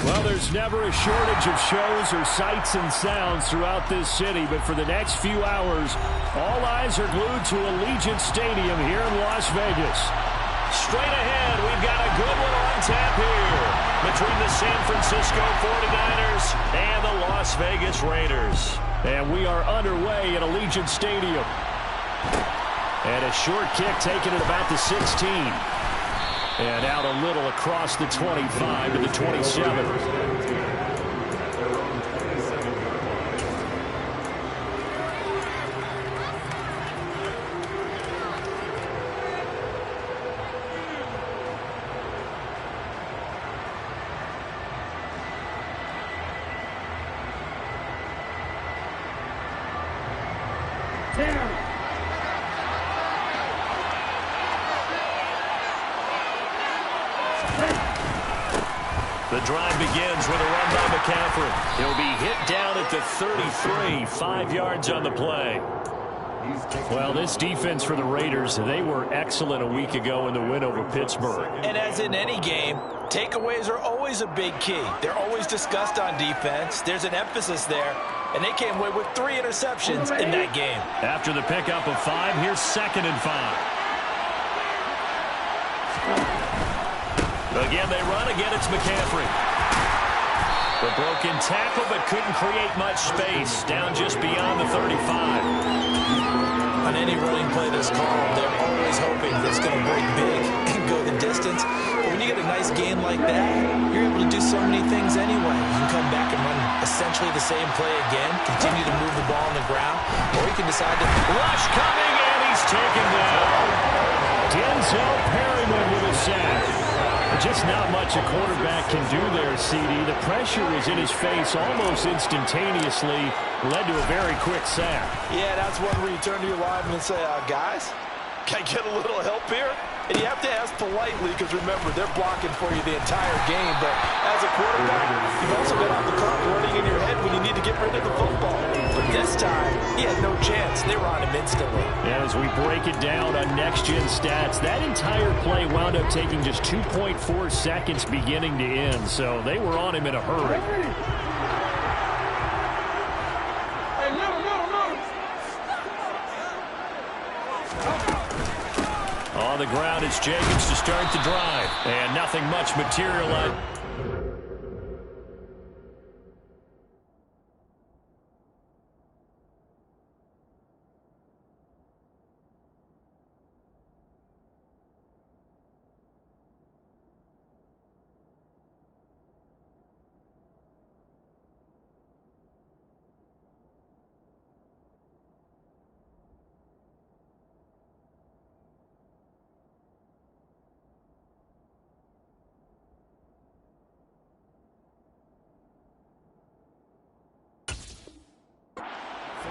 Well, there's never a shortage of shows or sights and sounds throughout this city, but for the next few hours, all eyes are glued to Allegiant Stadium here in Las Vegas. Straight ahead, we've got a good one on tap here between the San Francisco 49ers and the Las Vegas Raiders. And we are underway at Allegiant Stadium. And a short kick taken at about the 16. And out a little across the 25 to the 27. The drive begins with a run by McCaffrey. He'll be hit down at the 33, 5 yards on the play. Well, this defense for the Raiders, they were excellent a week ago in the win over Pittsburgh. And as in any game, takeaways are always a big key. They're always discussed on defense. There's an emphasis there, and they came away with 3 interceptions in that game. After the pickup of 5, here's 2nd and 5. Again, they run. Again, it's McCaffrey. The broken tackle, but couldn't create much space. Down just beyond the 35. On any running play that's called, they're always hoping that it's going to break big and go the distance. But when you get a nice game like that, you're able to do so many things anyway. You can come back and run essentially the same play again, continue to move the ball on the ground, or you can decide to rush coming, and he's taken down. Denzel Perryman with a sack. Just not much a quarterback can do there, CD. The pressure was in his face almost instantaneously, led to a very quick sack. Yeah, that's one where you turn to your lineman and say, guys, can I get a little help here? And you have to ask politely because, remember, they're blocking for you the entire game. But as a quarterback, you've also got all the clock running in your head when you need to get rid of the football. But this time, he had no chance. They were on him instantly. As we break it down on next-gen stats, that entire play wound up taking just 2.4 seconds beginning to end. So they were on him in a hurry. On the ground, it's Jacobs to start the drive. And nothing much materialized.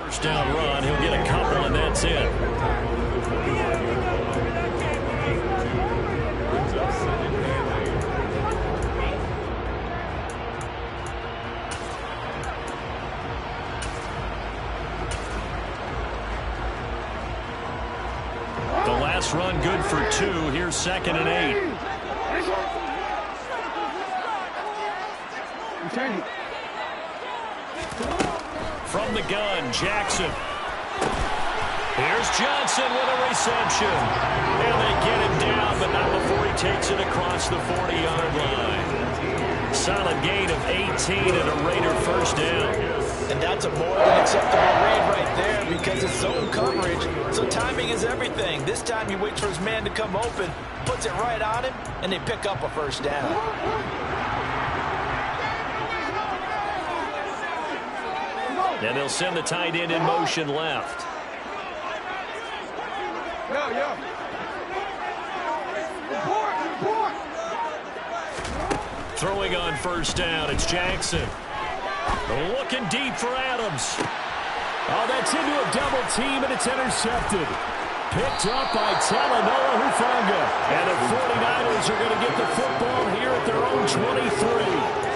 First down run, he'll get a couple, and that's it. The last run good for 2. Here's 2nd and 8. From the gun, Jackson. Here's Johnson with a reception. And they get him down, but not before he takes it across the 40-yard line. Solid gain of 18 and a Raider first down. And that's a more than acceptable read right there because it's zone coverage. So timing is everything. This time he waits for his man to come open, puts it right on him, and they pick up a first down. And they'll send the tight end in motion left. Throwing on first down, it's Jackson. Looking deep for Adams. Oh, that's into a double team, and it's intercepted. Picked up by Talanoa Hufanga. And the 49ers are going to get the football here at their own 23.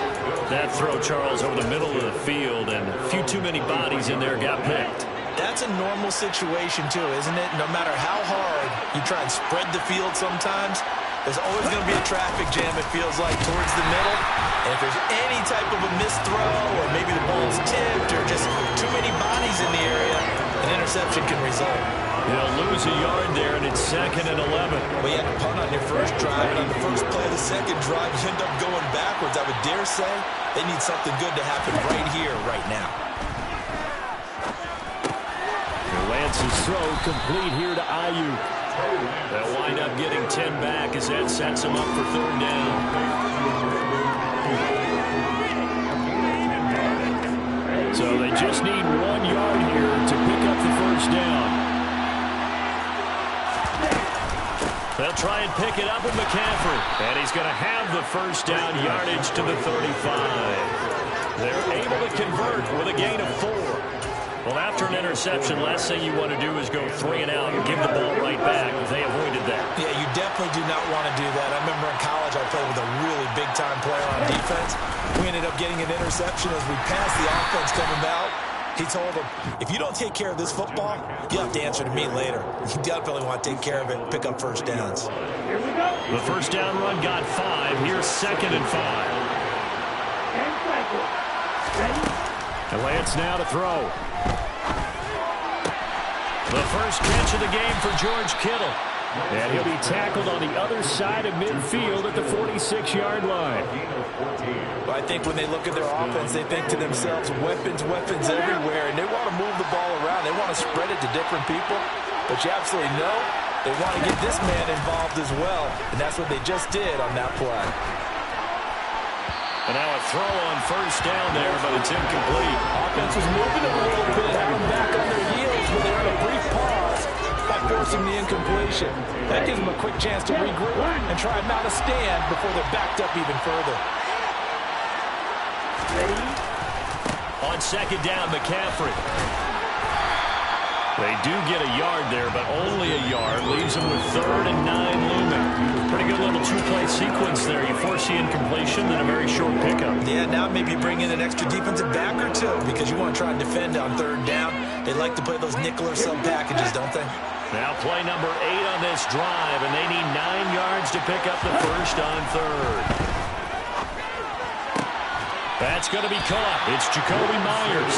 That throw, Charles, over the middle of the field, and a few too many bodies in there got picked. That's a normal situation, too, isn't it? No matter how hard you try and spread the field sometimes, There's always going to be a traffic jam, it feels like, towards the middle. And if there's any type of a missed throw or maybe the ball's tipped or just too many bodies in the area, an interception can result. They'll lose a yard there, and it's 2nd and 11. Well, you had to punt on your first drive, and on the first play of the second drive, you end up going backwards. I would dare say they need something good to happen right here, right now. Lance's throw complete here to Ayuk. They'll wind up getting 10 back as that sets them up for 3rd down. So they just need 1 yard here to pick up the 1st down. They'll try and pick it up with McCaffrey. And he's going to have the 1st down yardage to the 35. They're able to convert with a gain of 4. Well, after an interception, last thing you want to do is go 3 and out and give the ball right back. They avoided that. Yeah, you definitely do not want to do that. I remember in college I played with a really big-time player on defense. We ended up getting an interception as we passed the offense coming out. He told him, if you don't take care of this football, you have to answer to me later. You definitely want to take care of it and pick up 1st downs. The 1st down run got 5. Here's 2nd and 5. And Lance now to throw. The first catch of the game for George Kittle. And he'll be tackled on the other side of midfield at the 46-yard line. Well, I think when they look at their offense, they think to themselves, weapons, weapons everywhere, and they want to move the ball around. They want to spread it to different people. But you absolutely know they want to get this man involved as well, and that's what they just did on that play. And now a throw on 1st down there, but it's incomplete. Offense was moving a little bit, having them back on their heels, but they had a brief pause by forcing the incompletion. That gives them a quick chance to regroup and try and mount a stand before they're backed up even further. On 2nd down, McCaffrey. They do get a yard there, but only a yard. Leaves them with 3rd and 9 looming. Pretty good little 2-play sequence there. You force the incompletion, then a very short pickup. Yeah, now maybe bring in an extra defensive back or 2 because you want to try and defend on 3rd down. They like to play those nickel or sub packages, don't they? Now play number 8 on this drive, and they need 9 yards to pick up the 1st on 3rd. That's going to be caught. It's Jacoby Myers.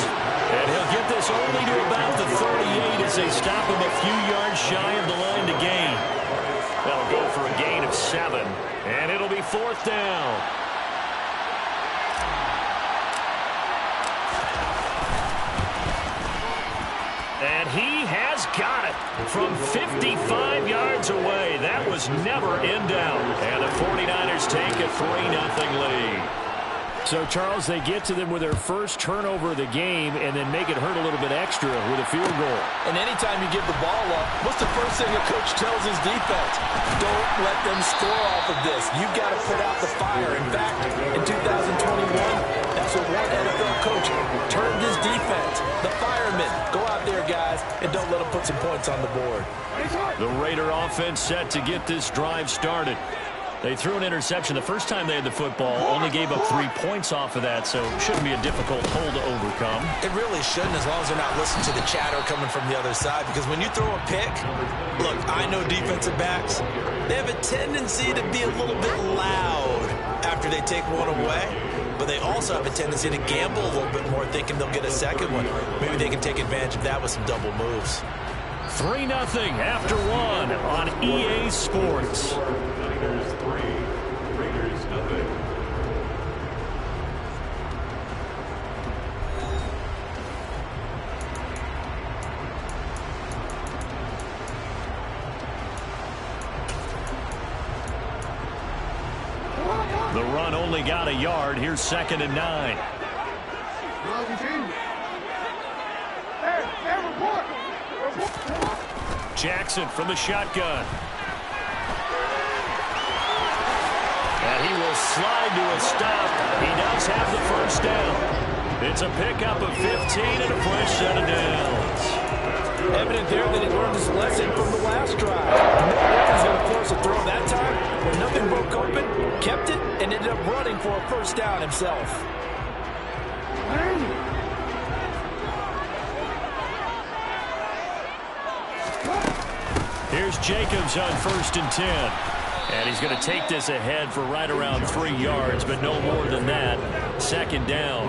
And he'll get this only to about the 38 as they stop him a few yards shy of the line to gain. They'll go for a gain of 7, and it'll be 4th down. And he has got it from 55 yards away. That was never in doubt. And the 49ers take a 3-0 lead. So, Charles, they get to them with their first turnover of the game and then make it hurt a little bit extra with a field goal. And anytime you give the ball up, what's the first thing a coach tells his defense? Don't let them score off of this. You've got to put out the fire. In fact, in 2021, that's what one NFL coach turned his defense. The firemen. Go out there, guys, and don't let them put some points on the board. The Raider offense set to get this drive started. They threw an interception the first time they had the football, only gave up 3 points off of that, so it shouldn't be a difficult hole to overcome. It really shouldn't, as long as they're not listening to the chatter coming from the other side, because when you throw a pick, look, I know defensive backs, they have a tendency to be a little bit loud after they take one away, but they also have a tendency to gamble a little bit more, thinking they'll get a second one. Maybe they can take advantage of that with some double moves. 3-0 after 1 on EA Sports. Raiders 3, Raiders nothing. The run only got a yard. Here's 2nd and 9. Jackson from the shotgun. And he will slide to a stop. He does have the 1st down. It's a pickup of 15 and a fresh set of downs. Evident there that he learned his lesson from the last drive. He's going to force a throw that time when nothing broke open, kept it, and ended up running for a 1st down himself. Here's Jacobs on 1st and 10. And he's going to take this ahead for right around 3 yards, but no more than that. Second down.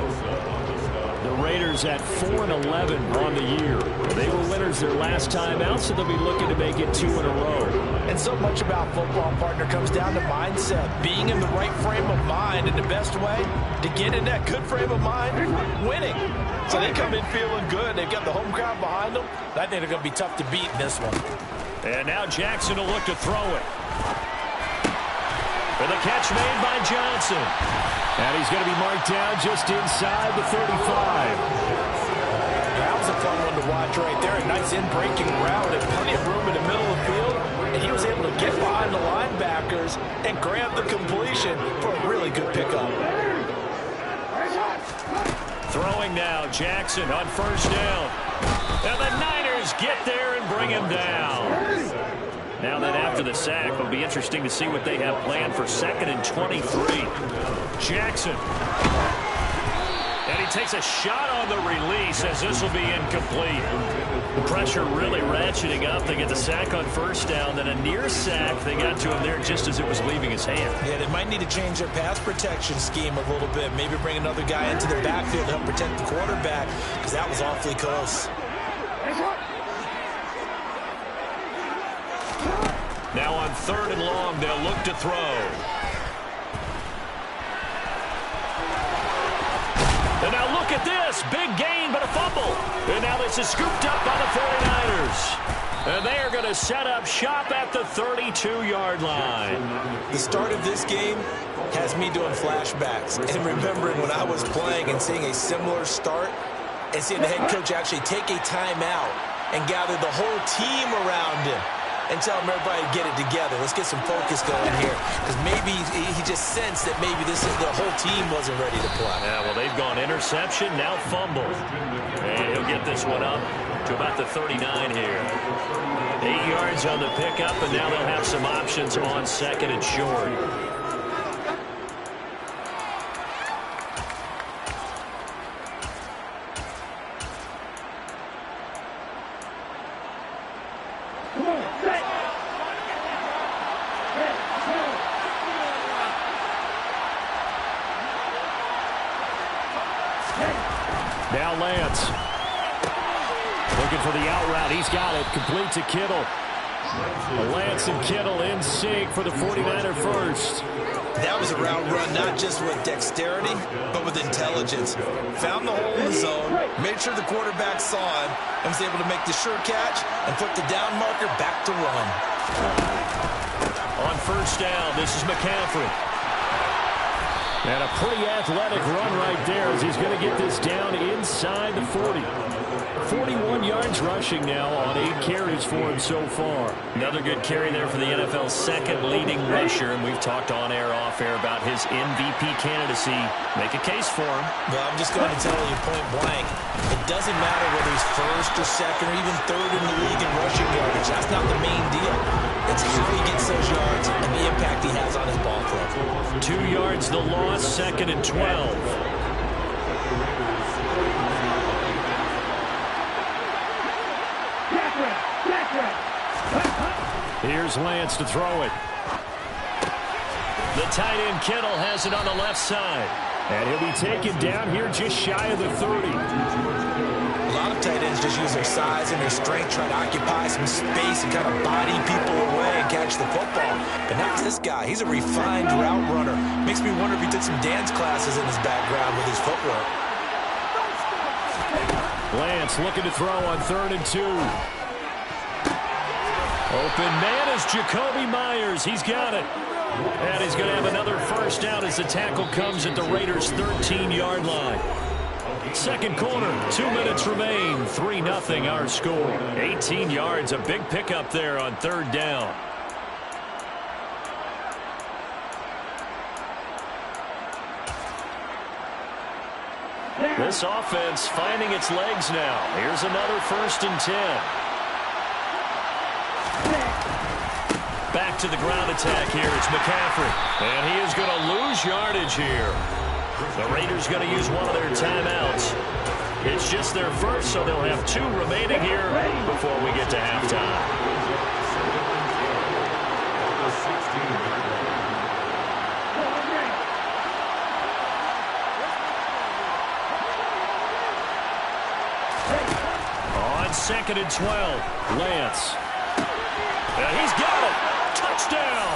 The Raiders at 4-11 on the year. They were winners their last time out, so they'll be looking to make it 2 in a row. And so much about football, partner, comes down to mindset. Being in the right frame of mind, and the best way to get in that good frame of mind, winning. So they come in feeling good. They've got the home crowd behind them. I think they're going to be tough to beat in this one. And now Jackson will look to throw it. For the catch made by Johnson. And he's going to be marked down just inside the 35. That was a fun one to watch right there. A nice in-breaking route and plenty of room in the middle of the field. And he was able to get behind the linebackers and grab the completion for a really good pickup. Throwing now, Jackson on first down. And the Niners get there and bring him down. Now then, after the sack, it'll be interesting to see what they have planned for 2nd and 23. Jackson. And he takes a shot on the release as this will be incomplete. The pressure really ratcheting up. They get the sack on first down, then a near sack. They got to him there just as it was leaving his hand. Yeah, they might need to change their pass protection scheme a little bit. Maybe bring another guy into the backfield to help protect the quarterback, because that was awfully close. Now on 3rd and long, they'll look to throw. And now look at this. Big gain, but a fumble. And now this is scooped up by the 49ers. And they are going to set up shop at the 32-yard line. The start of this game has me doing flashbacks and remembering when I was playing and seeing a similar start and seeing the head coach actually take a timeout and gather the whole team around him and tell him everybody to get it together. Let's get some focus going here. Because maybe he just sensed that maybe the whole team wasn't ready to play. Yeah, well, they've gone interception, now fumble. And he'll get this one up to about the 39 here. 8 yards on the pickup, and now they'll have some options on 2nd and short. Now Lance. Looking for the out route. He's got it. Complete to Kittle. Lance and Kittle in sync for the 49er first. That was a route run not just with dexterity, but with intelligence. Found the hole in the zone, made sure the quarterback saw him, and was able to make the sure catch and put the down marker back to run. On first down, this is McCaffrey. And a pretty athletic run right there as he's going to get this down inside the 40. 41 yards rushing now on 8 carries for him so far. Another good carry there for the NFL's 2nd leading rusher, and we've talked on air, off air about his MVP candidacy. Make a case for him. Well, I'm just going to tell you point blank. It doesn't matter whether he's 1st or 2nd or even 3rd in the league in rushing yardage. That's not the main deal. It's how he gets those yards and the impact he has on his ball club. 2 yards the loss, 2nd and 12. Here's Lance to throw it. The tight end Kittle has it on the left side. And he'll be taken down here just shy of the 30. A lot of tight ends just use their size and their strength, try to occupy some space and kind of body people away and catch the football. But not this guy. He's a refined route runner. Makes me wonder if he took some dance classes in his background with his footwork. Lance looking to throw on 3rd and 2. Open man is Jacoby Myers. He's got it. And he's going to have another first down as the tackle comes at the Raiders' 13-yard line. 2nd quarter, 2 minutes remain. 3-0 our score. 18 yards, a big pickup there on 3rd down. This offense finding its legs now. Here's another 1st and 10. Back to the ground attack here. It's McCaffrey. And he is going to lose yardage here. The Raiders going to use one of their timeouts. It's just their first, so they'll have 2 remaining here before we get to halftime. 2nd and 12. Lance. And he's got it. Touchdown.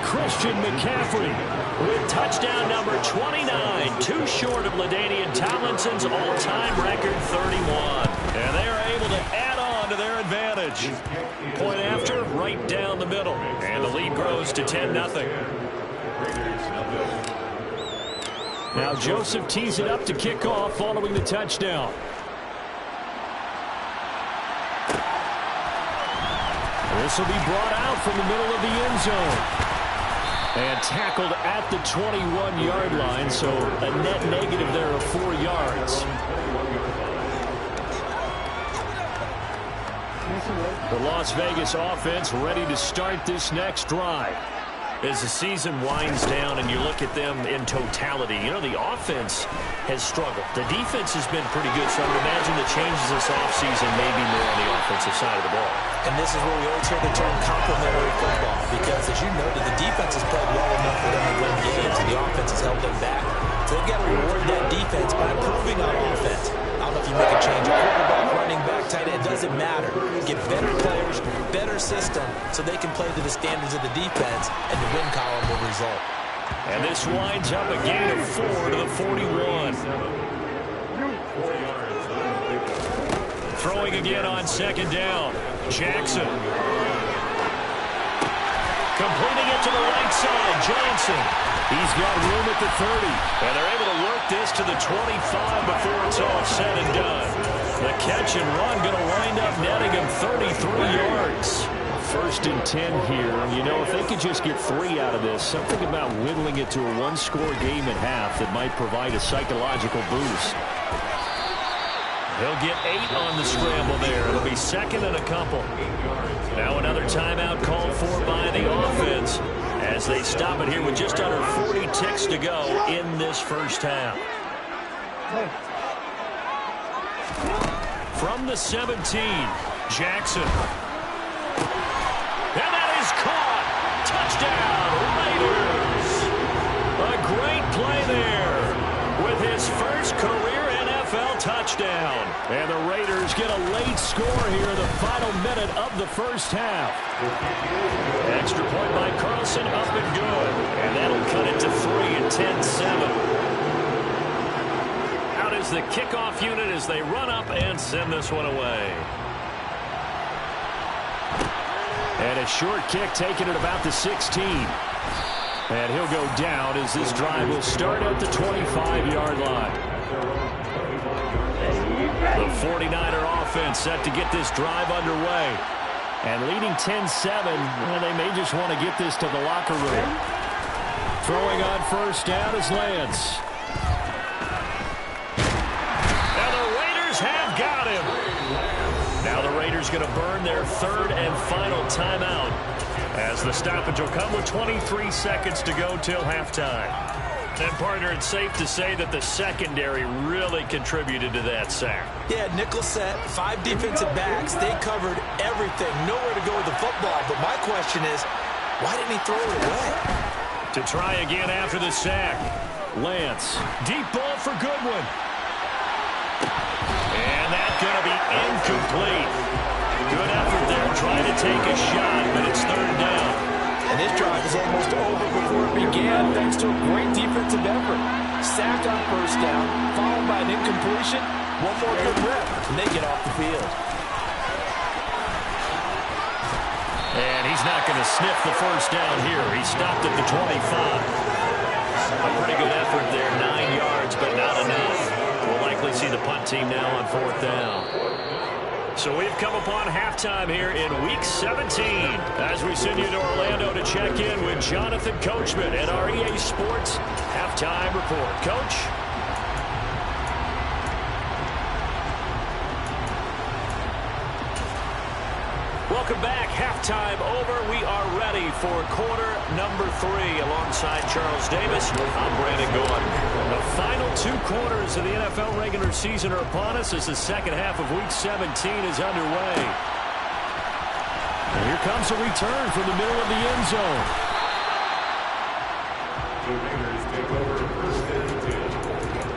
Christian McCaffrey with touchdown number 29. Too short of LaDainian Tomlinson's all-time record 31. And they are able to add on to their advantage. Point after, right down the middle. And the lead grows to 10-0. Now Joseph tees it up to kick off following the touchdown. This will be brought out from the middle of the end zone. And tackled at the 21-yard line, so a net negative there of 4 yards. The Las Vegas offense ready to start this next drive. As the season winds down and you look at them in totality, you know, the offense has struggled. The defense has been pretty good, so I would imagine the changes this offseason may be more on the offensive side of the ball. And this is where we always hear the term complementary football, because as you noted, the defense has played well enough for them to win games, and the offense has held them back. So they've got to reward that defense by improving on offense. I don't know if you make a change, a quarterback, running back, tight end, doesn't matter. Get better players, better system, so they can play to the standards of the defense, and the win column will result. And this winds up a gain of 4 to the 41. Throwing again on 2nd down. Jackson. Completing it to the right side. Johnson. He's got room at the 30. And they're able to work this to the 25 before it's all said and done. The catch and run going to wind up netting him 33 yards. 1st and 10 here. You know, if they could just get 3 out of this, something about whittling it to a one-score game at half that might provide a psychological boost. He'll get 8 on the scramble there. It'll be 2nd and a couple. Now another timeout called for by the offense as they stop it here with just under 40 ticks to go in this first half. From the 17, Jackson. And that is caught. Touchdown, Raiders. A great play there with his first career NFL touchdown. And the Raiders get a late score here in the final minute of the first half. Extra point by Carlson, up and good. And that'll cut it to 3 and 10-7. Out is the kickoff unit as they run up and send this one away. And a short kick taken at about the 16. And he'll go down as this drive will start at the 25-yard line. The 49er offense set to get this drive underway. And leading 10-7, well, they may just want to get this to the locker room. Throwing on 1st down is Lance. And the Raiders have got him. Now the Raiders going to burn their 3rd and final timeout as the stoppage will come with 23 seconds to go till halftime. And, partner, it's safe to say that the secondary really contributed to that sack. Yeah, nickel set, 5 defensive backs. They covered everything. Nowhere to go with the football. But my question is, why didn't he throw it away? To try again after the sack. Lance. Deep ball for Goodwin. And that's going to be incomplete. Good effort there trying to take a shot, but it's 3rd down. And this drive is almost over before it began, thanks to a great defensive effort. Sack on 1st down, followed by an incompletion. One more good rep, and they get off the field. And he's not going to sniff the 1st down here. He stopped at the 25. A pretty good effort there, 9 yards, but not enough. We'll likely see the punt team now on 4th down. So we've come upon halftime here in Week 17 as we send you to Orlando to check in with Jonathan Coachman at our EA Sports Halftime Report. Coach? Welcome back. Halftime over. We are ready for quarter number 3 alongside Charles Davis. I'm Brandon Gordon. The final 2 quarters of the NFL regular season are upon us as the second half of Week 17 is underway. And here comes a return from the middle of the end zone. The Raiders take over 1st and 10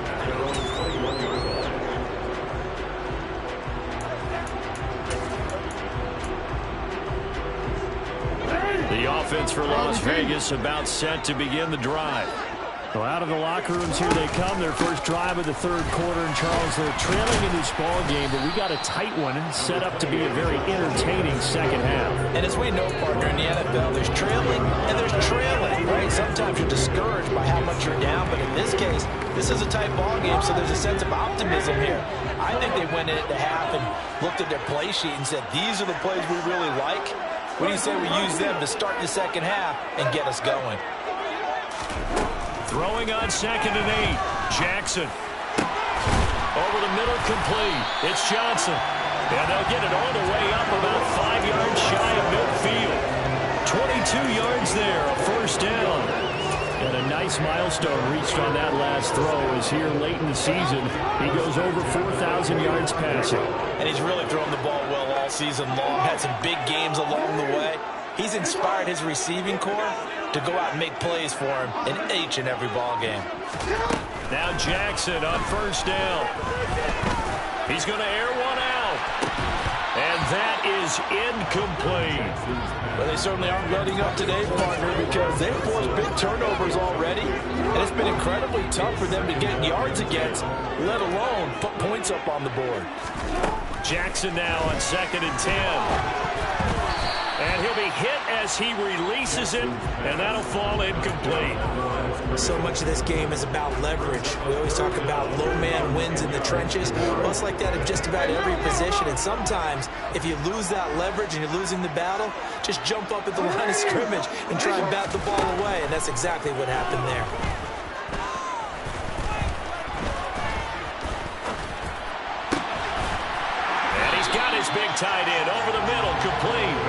at their own 21-yard line. The offense for Las Vegas about set to begin the drive. So out of the locker rooms, here they come. Their first drive of the third quarter. And Charles, they're trailing in this ball game, but we got a tight one set up to be a very entertaining second half. And as we know, partner, in the NFL, there's trailing and there's trailing, right? Sometimes you're discouraged by how much you're down, but in this case, this is a tight ball game, so there's a sense of optimism here. I think they went into half and looked at their play sheet and said, these are the plays we really like. What do you say we use them to start the second half and get us going? Throwing on 2nd and 8. Jackson. Over the middle, complete. It's Johnson. And they'll get it all the way up about 5 yards shy of midfield. 22 yards there, a first down. And a nice milestone reached on that last throw as here late in the season, he goes over 4,000 yards passing. And he's really thrown the ball well all season long. Had some big games along the way. He's inspired his receiving corps to go out and make plays for him in each and every ball game. Now Jackson on first down. He's going to air one out. And that is incomplete. Well, they certainly aren't letting up today, partner, because they've forced big turnovers already. And it's been incredibly tough for them to get yards against, let alone put points up on the board. Jackson now on 2nd and 10. And he'll be hit as he releases it, and that'll fall incomplete. So much of this game is about leverage. We always talk about low man wins in the trenches. Well, it's like that in just about every position. And sometimes, if you lose that leverage and you're losing the battle, just jump up at the line of scrimmage and try and bat the ball away. And that's exactly what happened there. His big tight end over the middle, complete.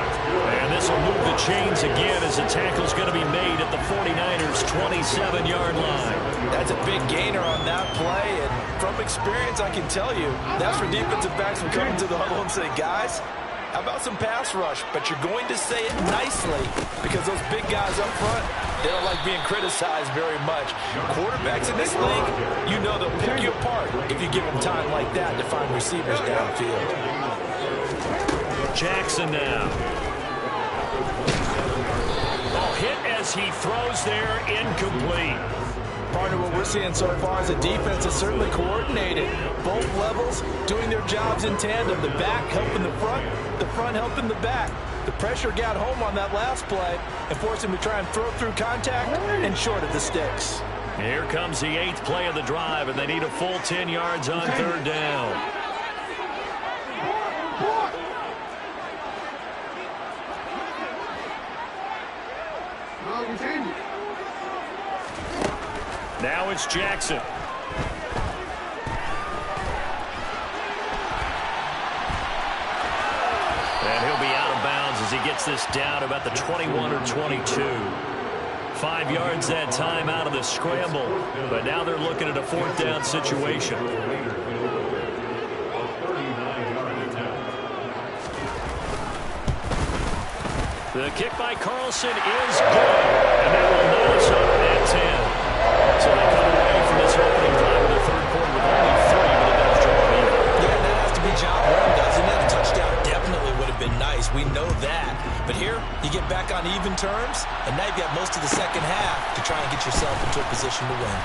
And this will move the chains again as the tackle's going to be made at the 49ers' 27-yard line. That's a big gainer on that play, and from experience, I can tell you, that's where defensive backs will come to the huddle and say, guys, how about some pass rush? But you're going to say it nicely because those big guys up front, they don't like being criticized very much. Quarterbacks in this league, you know they'll pick you apart if you give them time like that to find receivers downfield. Jackson now. Oh, hit as he throws there, incomplete. Partner, what we're seeing so far is a defense that's certainly coordinated. Both levels doing their jobs in tandem. The back helping the front helping the back. The pressure got home on that last play and forced him to try and throw through contact and short of the sticks. Here comes the 8th play of the drive, and they need a full 10 yards on 3rd down. Now it's Jackson. And he'll be out of bounds as he gets this down about the 21 or 22. 5 yards that time out of the scramble. But now they're looking at a 4th down situation. The kick by Carlson is good. And that will knock us over at 10. So they come away from this opening drive in the third quarter with only 3, but it does draw even. Yeah, that has to be job one, doesn't it? A touchdown definitely would have been nice. We know that. But here, you get back on even terms, and now you've got most of the second half to try and get yourself into a position to win.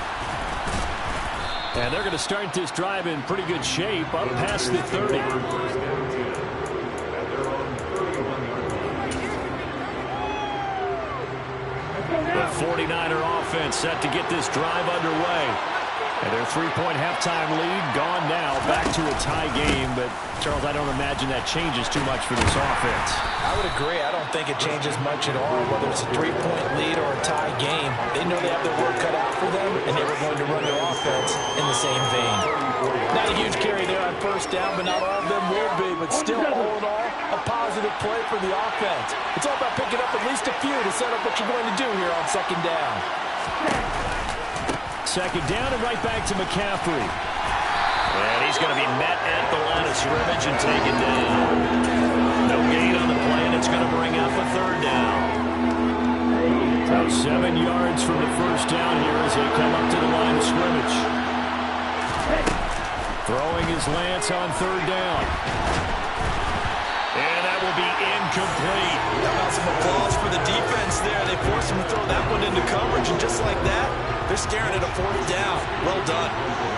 And they're going to start this drive in pretty good shape, up past the 30. The 49er offense set to get this drive underway. And their 3-point halftime lead gone now, back to a tie game. But, Charles, I don't imagine that changes too much for this offense. I would agree. I don't think it changes much at all, whether it's a 3-point lead or a tie game. They know they have their work cut out for them, and they were going to run their offense in the same vein. Not a huge carry there on first down, but not all of them will be. But still, all in all, a positive play for the offense. It's all about picking up at least a few to set up what you're going to do here on second down. Second down and right back to McCaffrey. And he's going to be met at the line of scrimmage and taken down. No gain on the play, and it's going to bring up a 3rd down. So 7 yards from the first down here as they come up to the line of scrimmage. Throwing his Lance on 3rd down. And that will to be incomplete. How about some applause for the defense there? They forced him to throw that one into coverage, and just like that, they're staring at a 4th down. Well done.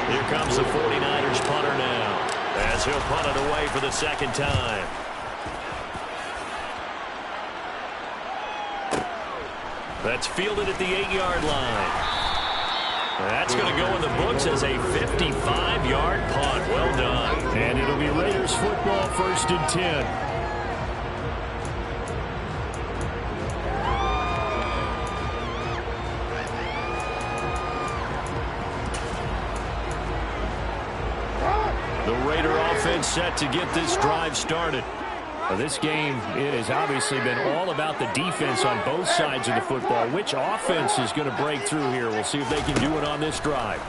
Here comes the 49ers punter now, as he'll punt it away for the 2nd time. That's fielded at the 8-yard line. That's going to go in the books as a 55-yard punt. Well done. And it'll be Raiders football, 1st and 10. The Raider offense set to get this drive started. Well, this game has obviously been all about the defense on both sides of the football. Which offense is going to break through here? We'll see if they can do it on this drive.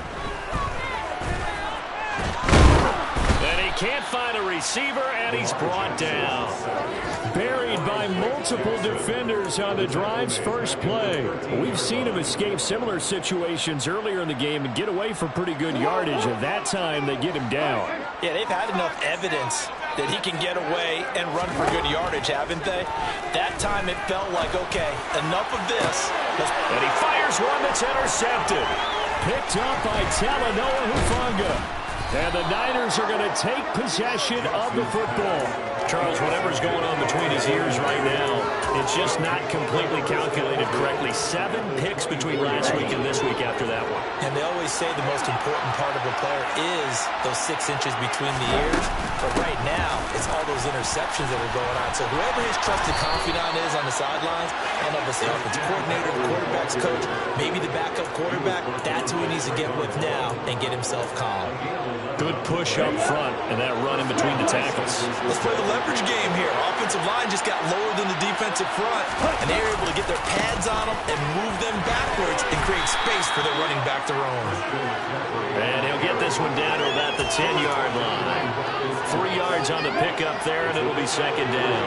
And he can't find a receiver, and he's brought down. Buried by multiple defenders on the drive's first play. We've seen him escape similar situations earlier in the game and get away for pretty good yardage, and that time they get him down. Yeah, they've had enough evidence that he can get away and run for good yardage, haven't they? That time it felt like, okay, enough of this. And he fires one that's intercepted. Picked up by Talanoa Hufanga. And the Niners are going to take possession of the football. Charles, whatever's going on between his ears right now, it's just not completely calculated correctly. 7 picks between last week and this week after that one. And they always say the most important part of a player is those 6 inches between the ears. But right now, it's all those interceptions that are going on. So whoever his trusted confidant is on the sidelines, I don't know if it's the offensive coordinator, the quarterback's coach, maybe the backup quarterback, that's who he needs to get with now and get himself calm. Good push up front and that run in between the tackles. Let's play the leverage game here. Offensive line just got lower than the defensive front, and they were able to get their pads on them and move them backwards and create space for their running back to roam. And he'll get this one down to about the 10-yard line. 3 yards on the pickup there, and it'll be 2nd down.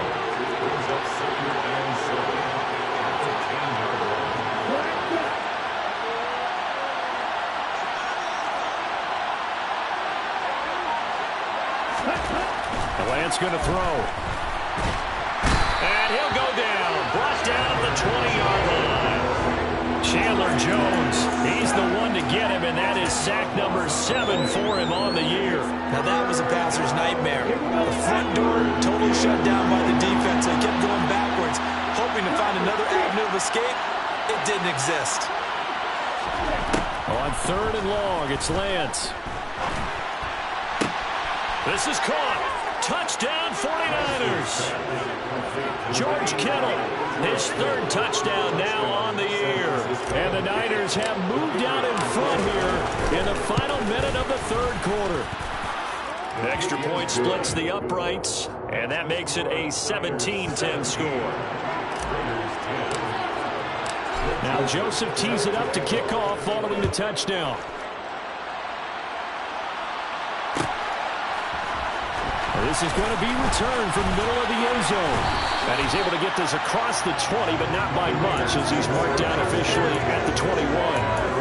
Lance going to throw. And he'll go down. Brought down at the 20-yard line. Chandler Jones, he's the one to get him, and that is sack number 7 for him on the year. Now that was a passer's nightmare. The front door totally shut down by the defense. They kept going backwards, hoping to find another avenue of escape. It didn't exist. On 3rd and long, it's Lance. This is caught. Touchdown 49ers. George Kittle, his 3rd touchdown now on the year. And the Niners have moved out in front here in the final minute of the 3rd quarter. Extra point splits the uprights, and that makes it a 17-10 score. Now Joseph tees it up to kick off following the touchdown. This is going to be returned from the middle of the end zone. And he's able to get this across the 20, but not by much, as he's marked down officially at the 21.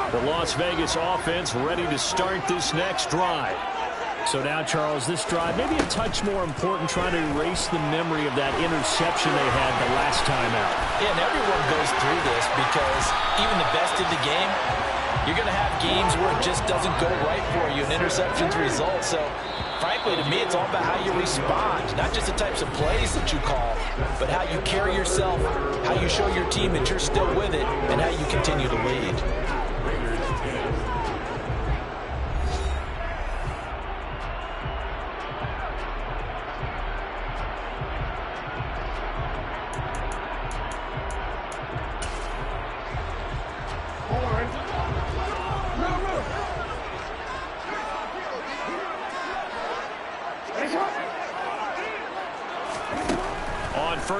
The Las Vegas offense ready to start this next drive. So now, Charles, this drive maybe a touch more important, trying to erase the memory of that interception they had the last time out. Yeah, and everyone goes through this because even the best in the game, you're going to have games where it just doesn't go right for you, and interceptions result. So, frankly, to me, it's all about how you respond, not just the types of plays that you call, but how you carry yourself, how you show your team that you're still with it, and how you continue to lead.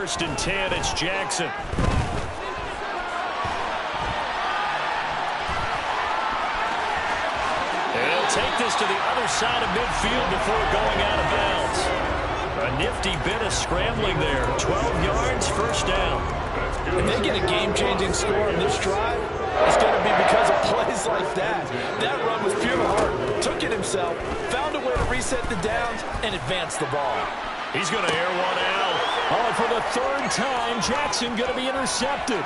first and 10. It's Jackson. And he'll take this to the other side of midfield before going out of bounds. A nifty bit of scrambling there. 12 yards, first down. And they get a game-changing score on this drive, it's going to be because of plays like that. That run was pure heart. Took it himself, found a way to reset the downs, and advance the ball. He's going to air one out. Oh, for the third time, Jackson going to be intercepted.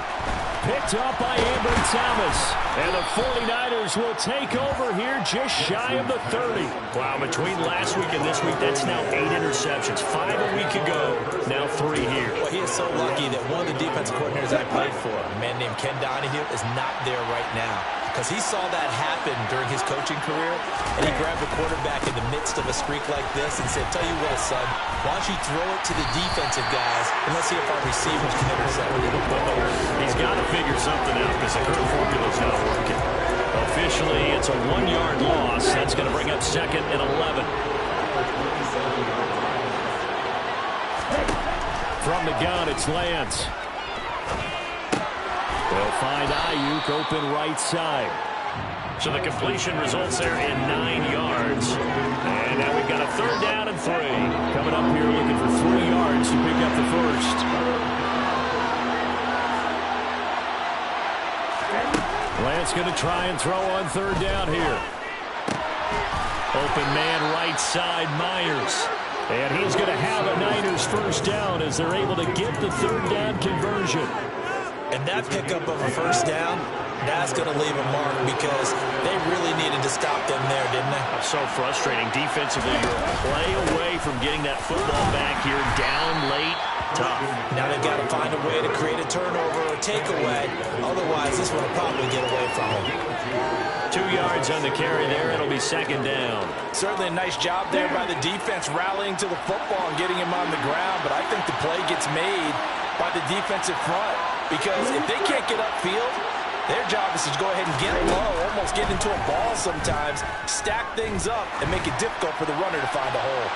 Picked up by Amber Thomas. And the 49ers will take over here just shy of the 30. Wow, between last week and this week, that's now 8 interceptions. 5 a week ago, now 3 here. Well, he is so lucky that one of the defensive coordinators I played for, a man named Ken Donahue, is not there right now. Because he saw that happen during his coaching career, and he grabbed the quarterback in the midst of a streak like this and said, tell you what, son, why don't you throw it to the defensive guys, and let's see if our receivers can intercept it. He's got to figure something out because the current formula's not working. Officially, it's a 1-yard loss. That's going to bring up second and 11. From the gun, it's Lance. They'll find Ayuk open right side. So the completion results there in 9 yards. And now we've got a third down and 3. Coming up here looking for 3 yards to pick up the first. Lance going to try and throw on third down here. Open man right side, Myers. And he's going to have a Niners first down as they're able to get the third down conversion. And that pickup of a first down, that's going to leave a mark because they really needed to stop them there, didn't they? So frustrating. Defensively, you're a play away from getting that football back here. Down late, tough. Now they've got to find a way to create a turnover or takeaway. Otherwise, this one will probably get away from them. 2 yards on the carry there. It'll be second down. Certainly a nice job there by the defense rallying to the football and getting him on the ground. But I think the play gets made by the defensive front. Because if they can't get upfield, their job is to go ahead and get low, almost get into a ball sometimes, stack things up, and make it difficult for the runner to find a hole.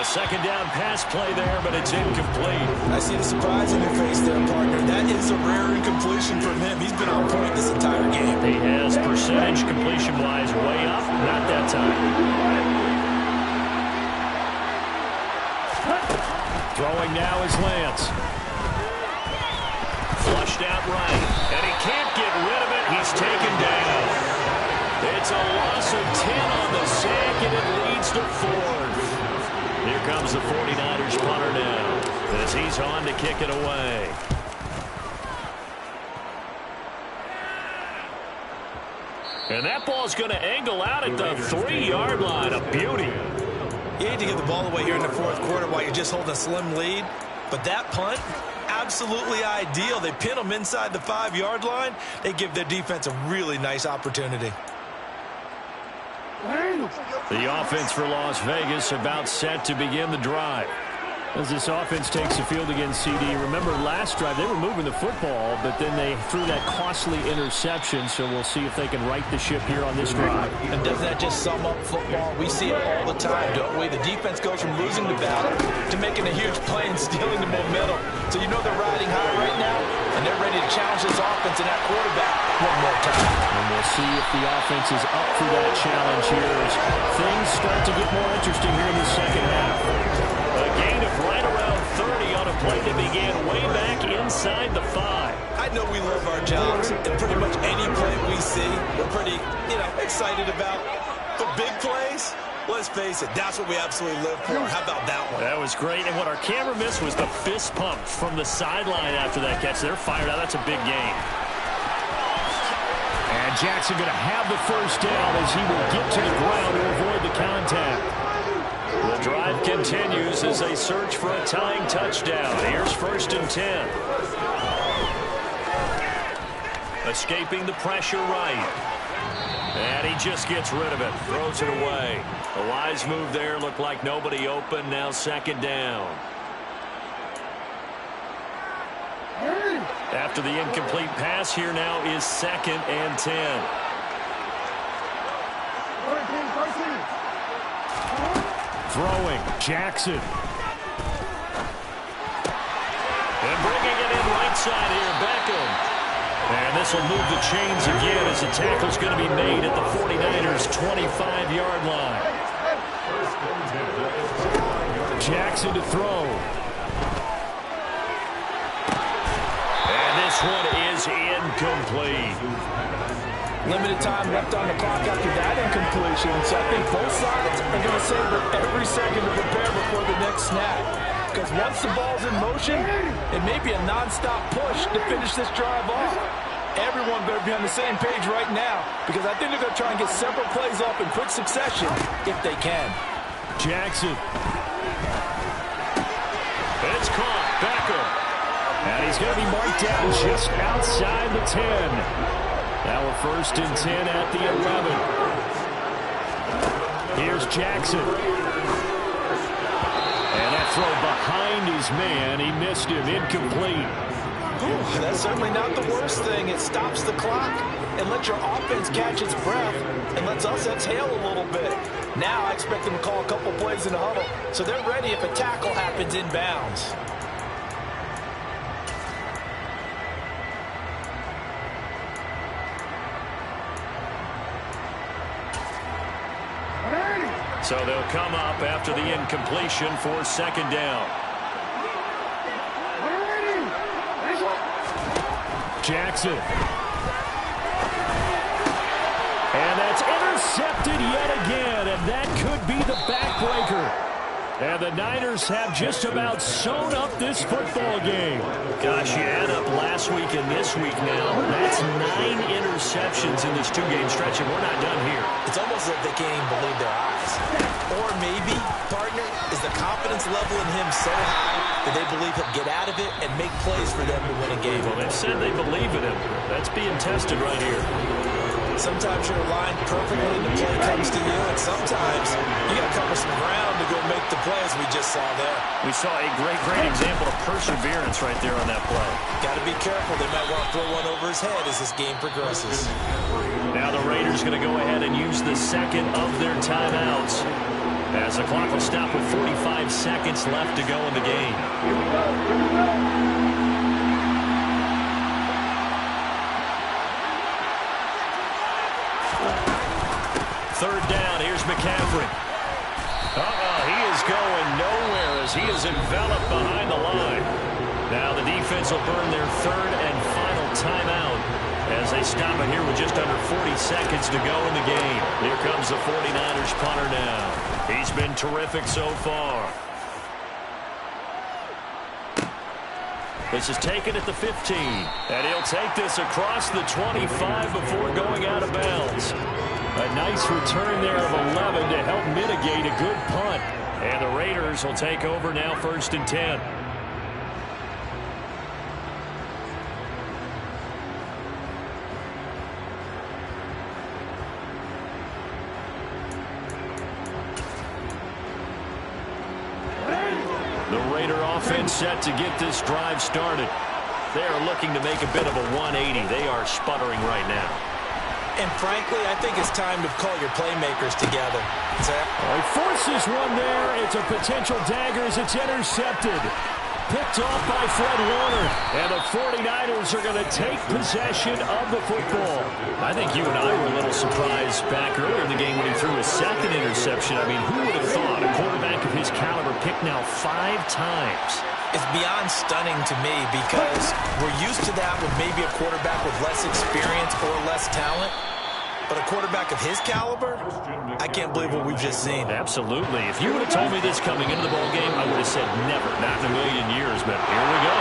A second down pass play there, but it's incomplete. I see the surprise in your face there, partner. That is a rare incompletion from him. He's been on point this entire game. He has percentage completion-wise way up. Not that time. Throwing now is Lance. Flushed out right, and he can't get rid of it. He's taken down. It's a loss of 10 on the sack, and it leads to 4th. Here comes the 49ers punter now as he's on to kick it away. And that ball's going to angle out at the 3-yard line. A beauty. You hate to give the ball away here in the fourth quarter while you're just holding a slim lead, but that punt, absolutely ideal. They pin them inside the 5-yard line. They give their defense a really nice opportunity. The offense for Las Vegas about set to begin the drive. As this offense takes the field against CD, remember last drive they were moving the football, but then they threw that costly interception, so we'll see if they can right the ship here on this drive. And doesn't that just sum up football? We see it all the time, don't we? The defense goes from losing the battle to making a huge play and stealing the momentum. So you know they're riding high right now, and they're ready to challenge this offense and that quarterback one more time. And we'll see if the offense is up for that challenge here as things start to get more interesting here in the second half. A gain of right around 30 on a play that began way back inside the 5. I know we love our jobs, and pretty much any play we see, we're pretty, excited about. But big plays, let's face it, that's what we absolutely live for. How about that one? That was great, and what our camera missed was the fist pump from the sideline after that catch. They're fired out. That's a big gain. And Jackson going to have the first down as he will get to the ground to avoid the contact. The drive continues as they search for a tying touchdown. Here's first and 10. Escaping the pressure right. And he just gets rid of it. Throws it away. A wise move there. Looked like nobody open. Now second down. After the incomplete pass, here now is second and 10. Throwing, Jackson. And bringing it in right side here, Beckham. And this will move the chains again as the tackle's going to be made at the 49ers' 25-yard line. Jackson to throw. And this one is incomplete. Limited time left on the clock after that incompletion. So I think both sides are going to savor every second to prepare before the next snap. Because once the ball's in motion, it may be a non-stop push to finish this drive off. Everyone better be on the same page right now, because I think they're going to try and get several plays off in quick succession if they can. Jackson. It's caught. Beckham. And he's going to be marked down just outside the 10. Now we're 1st and 10 at the 11. Here's Jackson. And that throw behind his man. He missed him. Incomplete. Ooh, that's certainly not the worst thing. It stops the clock and lets your offense catch its breath and lets us exhale a little bit. Now I expect them to call a couple plays in the huddle, so they're ready if a tackle happens inbounds. So they'll come up after the incompletion for 2nd down. Jackson. And that's intercepted yet again, and that could be the backbreaker. And the Niners have just about sewn up this football game. Gosh, you add up last week and this week now. That's 9 interceptions in this 2-game stretch, and we're not done here. It's almost like they can't even believe their eyes. Or maybe, partner, is the confidence level in him so high that they believe he'll get out of it and make plays for them to win a game. Well, they've said they believe in him. That's being tested right here. Sometimes you're aligned perfectly and the play comes to you, and sometimes you got to cover some ground to go make the plays we just saw there. We saw a great example of perseverance right there on that play. Got to be careful. They might want to throw one over his head as this game progresses. Now the Raiders going to go ahead and use the 2nd of their timeouts, as the clock will stop with 45 seconds left to go in the game. 3rd down, here's McCaffrey. He is going nowhere as he is enveloped behind the line. Now the defense will burn their 3rd and final timeout as they stop it here with just under 40 seconds to go in the game. Here comes the 49ers punter now. He's been terrific so far. This is taken at the 15, and he'll take this across the 25 before going out of bounds. A nice return there of 11 to help mitigate a good punt. And the Raiders will take over now 1st and 10. The Raider offense set to get this drive started. They are looking to make a bit of a 180. They are sputtering right now. And frankly, I think it's time to call your playmakers together. He forces one there. It's a potential dagger as it's intercepted. Picked off by Fred Warner. And the 49ers are going to take possession of the football. I think you and I were a little surprised back earlier in the game when he threw his 2nd interception. I mean, who would have thought a quarterback of his caliber picked now 5 times? It's beyond stunning to me because we're used to that with maybe a quarterback with less experience or less talent. But a quarterback of his caliber, I can't believe what we've just seen. Absolutely. If you would have told me this coming into the ball game, I would have said never, not in a million years. But here we go.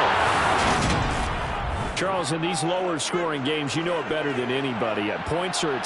Charles, in these lower scoring games, you know it better than anybody. Points are at